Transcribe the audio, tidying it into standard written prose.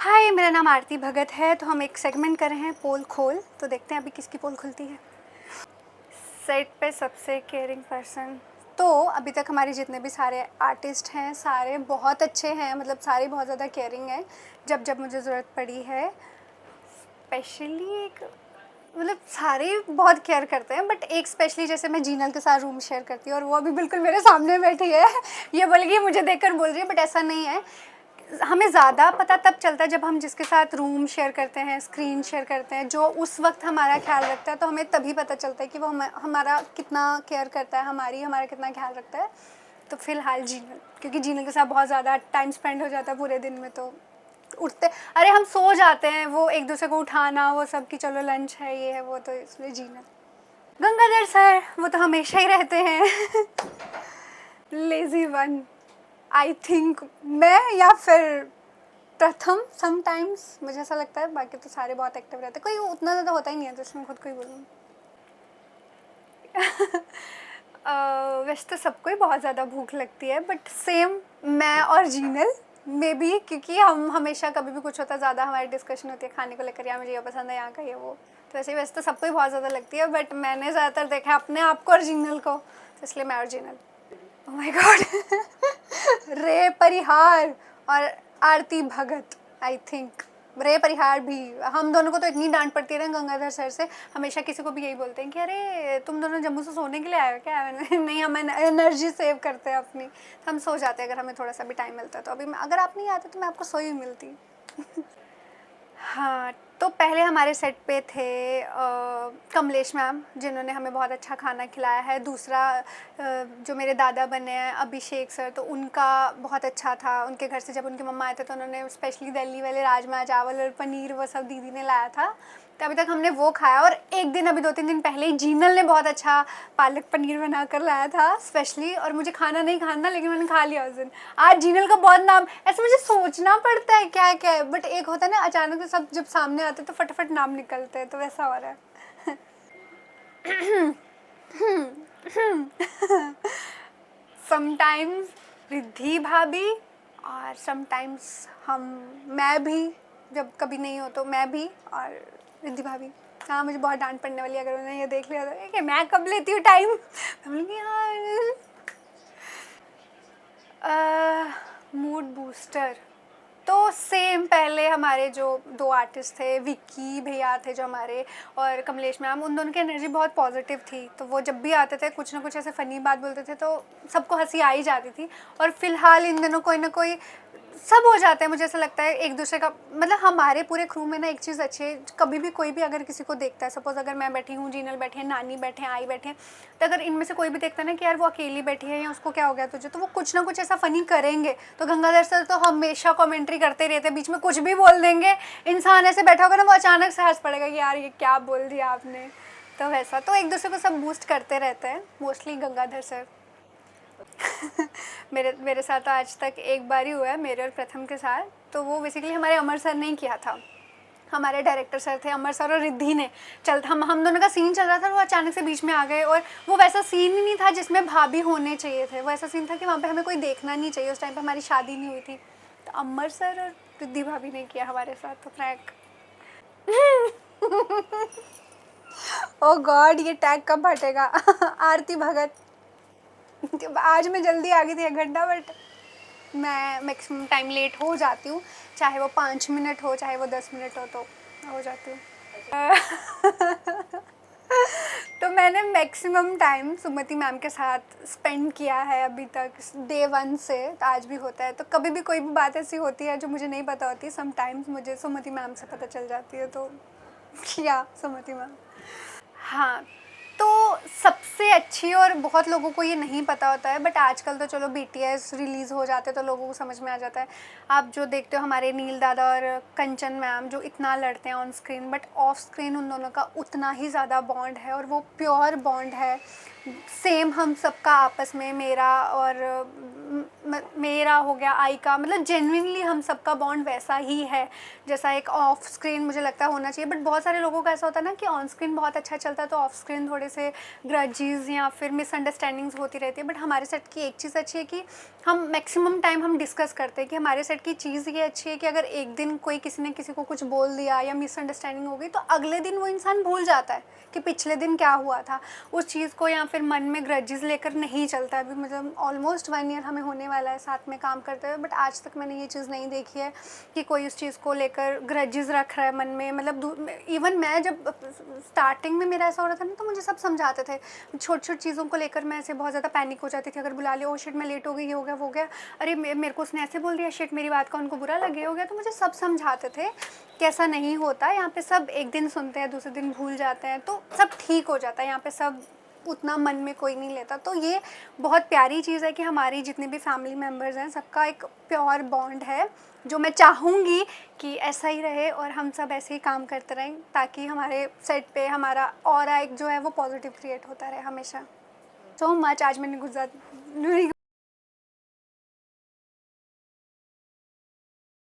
हाय, मेरा नाम आरती भगत है। तो हम एक सेगमेंट कर रहे हैं पोल खोल। तो देखते हैं अभी किसकी पोल खुलती है। सेट पे सबसे केयरिंग पर्सन। तो अभी तक हमारे जितने भी सारे आर्टिस्ट हैं सारे बहुत अच्छे हैं, मतलब सारे बहुत ज़्यादा केयरिंग हैं। जब जब मुझे ज़रूरत पड़ी है, स्पेशली एक मतलब सारे बहुत केयर करते हैं, बट एक स्पेशली जैसे मैं जीनल के साथ रूम शेयर करती हूँ और वो अभी बिल्कुल मेरे सामने बैठी है। ये बोल गई मुझे देखकर बोल रही है, बट ऐसा नहीं है। हमें ज़्यादा पता तब चलता है जब हम जिसके साथ रूम शेयर करते हैं, स्क्रीन शेयर करते हैं, जो उस वक्त हमारा ख्याल रखता है, तो हमें तभी पता चलता है कि वो हमारा कितना केयर करता है, हमारा कितना ख्याल रखता है। तो फ़िलहाल जीनल, क्योंकि जीनल के साथ बहुत ज़्यादा टाइम स्पेंड हो जाता है पूरे दिन में। तो उठते, अरे हम सो जाते हैं, वो एक दूसरे को उठाना वो सब कि चलो लंच है, ये है वो, तो इसलिए जीनल। गंगाधर सर, वो तो हमेशा ही रहते हैं। लेज़ी वन, आई थिंक मैं, या फिर प्रथम समटाइम्स, मुझे ऐसा लगता है। बाकी तो सारे बहुत एक्टिव रहते हैं, कोई उतना ज़्यादा होता ही नहीं है, तो इसमें खुद को ही बोलूँ। वैसे तो सबको ही बहुत ज़्यादा भूख लगती है, बट सेम मैं और जीनल में भी, क्योंकि हम हमेशा कभी भी कुछ होता है ज़्यादा हमारी डिस्कशन होती है खाने को लेकर, या मुझे ये पसंद है, यहाँ का ये वो। तो वैसे तो सबको ही बहुत ज़्यादा लगती है, बट मैंने ज़्यादातर देखा है अपने आप को और जीनल को, तो इसलिए मैं और जीनल। Oh my God. रे परिहार और आरती भगत, आई थिंक रे परिहार भी। हम दोनों को तो इतनी डांट पड़ती है ना गंगाधर सर से, हमेशा किसी को भी यही बोलते हैं कि अरे तुम दोनों जम्मू से सोने के लिए आए हो क्या। मैंने नहीं, हम एनर्जी सेव करते हैं अपनी, तो हम सो जाते हैं अगर हमें थोड़ा सा भी टाइम मिलता है। तो अभी अगर आप नहीं आते तो मैं आपको सोई हुई मिलती। हाँ, तो पहले हमारे सेट पे थे कमलेश मैम, जिन्होंने हमें बहुत अच्छा खाना खिलाया है। दूसरा जो मेरे दादा बने हैं अभिषेक सर, तो उनका बहुत अच्छा था। उनके घर से जब उनके मम्मा आए थे तो उन्होंने स्पेशली दिल्ली वाले राजमा चावल और पनीर वो सब दीदी ने लाया था, तो अभी तक हमने वो खाया। और एक दिन, अभी 2-3 दिन पहले ही जीनल ने बहुत अच्छा पालक पनीर बना कर लाया था स्पेशली, और मुझे खाना नहीं खाना, लेकिन मैंने खा लिया उस दिन। आज जीनल का बहुत नाम, ऐसे मुझे सोचना पड़ता है क्या क्या है, बट एक होता है ना अचानक से सब जब सामने आते तो फटाफट नाम निकलते हैं, तो वैसा हो रहा है। समटाइम्स रिद्धि भाभी, और समटाइम्स मैं भी, जब कभी नहीं हो तो मैं भी और रिद्धि भाभी। हाँ, मुझे बहुत डांट पड़ने वाली है अगर उन्होंने ये देख लिया तो कि मैं कब लेती हूँ टाइम। हम लोग यार मूड बूस्टर, तो सेम पहले हमारे जो 2 आर्टिस्ट थे, विक्की भैया थे जो हमारे, और कमलेश मैम, उन दोनों की एनर्जी बहुत पॉजिटिव थी। तो वो जब भी आते थे कुछ ना कुछ ऐसे फ़नी बात बोलते थे, तो सबको हंसी आ ही जाती थी। और फिलहाल इन दिनों कोई ना कोई सब हो जाता है, मुझे ऐसा लगता है एक दूसरे का, मतलब हमारे पूरे क्रू में ना एक चीज़ अच्छी है, कभी भी कोई भी अगर किसी को देखता है, सपोज अगर मैं बैठी हूँ, जीनल बैठे हैं, नानी बैठे हैं, आई बैठे हैं, तो अगर इनमें से कोई भी देखता है ना कि यार वो अकेली बैठी है या उसको क्या हो गया तुझे, तो वो कुछ ना कुछ ऐसा फ़नी करेंगे। तो गंगाधर सर तो हमेशा कॉमेंट्री करते रहते हैं, बीच में कुछ भी बोल देंगे, इंसान ऐसे बैठा होगा ना, वो अचानक से हंस पड़ेगा कि यार ये क्या बोल दिया आपने। तो वैसा तो एक दूसरे को सब बूस्ट करते रहते हैं, मोस्टली गंगाधर सर। मेरे मेरे साथ तो आज तक एक बार ही हुआ है, मेरे और प्रथम के साथ। तो वो बेसिकली हमारे अमर सर ने किया था, हमारे डायरेक्टर सर थे अमर सर, और रिद्धि ने। हम दोनों का सीन चल रहा था, वो अचानक से बीच में आ गए, और वो वैसा सीन ही नहीं था जिसमें भाभी होने चाहिए थे। वो ऐसा सीन था कि वहाँ पे हमें कोई देखना नहीं चाहिए, उस टाइम पे हमारी शादी नहीं हुई थी। तो अमर सर और रिद्धि भाभी ने किया हमारे साथ तो प्रैंक। ओ गॉड, ये टैग कब हटेगा। आरती भगत। आज मैं जल्दी आ गई थी 1 घंटा, बट मैं मैक्सिमम टाइम लेट हो जाती हूँ, चाहे वो 5 मिनट हो, चाहे वो 10 मिनट हो जाती हूँ। तो मैंने मैक्सिमम टाइम सुमति मैम के साथ स्पेंड किया है अभी तक, डे 1 से। तो आज भी होता है, तो कभी भी कोई भी बात ऐसी होती है जो मुझे नहीं पता होती, समटाइम्स मुझे सुमति मैम से पता चल जाती है। तो या सुमति मैम। हाँ, तो सबसे अच्छी, और बहुत लोगों को ये नहीं पता होता है, बट आजकल तो चलो BTS रिलीज़ हो जाते तो लोगों को समझ में आ जाता है। आप जो देखते हो हमारे नील दादा और कंचन मैम, जो इतना लड़ते हैं on screen, but of screen उन दोनों का उतना ही ज़्यादा बॉन्ड है, और वो प्योर बॉन्ड है। सेम हम सबका आपस में, मेरा और मेरा हो गया, आई का, मतलब जेन्युइनली हम सबका बॉन्ड वैसा ही है जैसा एक ऑफ स्क्रीन मुझे लगता है होना चाहिए। बट बहुत सारे लोगों का ऐसा होता है ना कि ऑन स्क्रीन बहुत अच्छा चलता है तो ऑफ स्क्रीन थोड़े से ग्रजेस या फिर मिसअंडरस्टैंडिंग्स होती रहती है। बट हमारे सेट की एक चीज़ अच्छी है कि हम मैक्सिमम टाइम हम डिस्कस करते हैं कि हमारे सेट की चीज़ ये अच्छी है कि अगर एक दिन कोई किसी ने किसी को कुछ बोल दिया या मिसअंडरस्टैंडिंग हो गई तो अगले दिन वो इंसान भूल जाता है कि पिछले दिन क्या हुआ था उस चीज़ को, या फिर मन में ग्रजेस लेकर नहीं चलता है। अभी मतलब ऑलमोस्ट 1 ईयर हमें होने वाला है साथ में काम करते हुए, बट आज तक मैंने ये चीज़ नहीं देखी है कि कोई उस चीज़ को लेकर ग्रजेस रख रहा है मन में। मतलब इवन मैं जब स्टार्टिंग में मेरा ऐसा हो रहा था ना तो मुझे सब समझाते थे, छोटी छोटी चीज़ों को लेकर मैं ऐसे बहुत ज़्यादा पैनिक हो जाती थी। अगर बुला लिया, ओ शिट मैं लेट हो गई, ये हो गया वो हो गया, अरे मेरे को उसने ऐसे बोल दिया, शिट मेरी बात का उनको बुरा लगे हो गया। तो मुझे सब समझाते थे कि ऐसा नहीं होता, यहाँ पे सब एक दिन सुनते हैं दूसरे दिन भूल जाते हैं, तो सब ठीक हो जाता है, यहाँ पे सब उतना मन में कोई नहीं लेता। तो ये बहुत प्यारी चीज़ है कि हमारी जितने भी फैमिली मेम्बर्स हैं सबका एक प्योर बॉन्ड है, जो मैं चाहूँगी कि ऐसा ही रहे और हम सब ऐसे ही काम करते रहें ताकि हमारे सेट पे हमारा ऑरा एक जो है वो पॉजिटिव क्रिएट होता रहे हमेशा। सो मच, आज मैंने गुजरात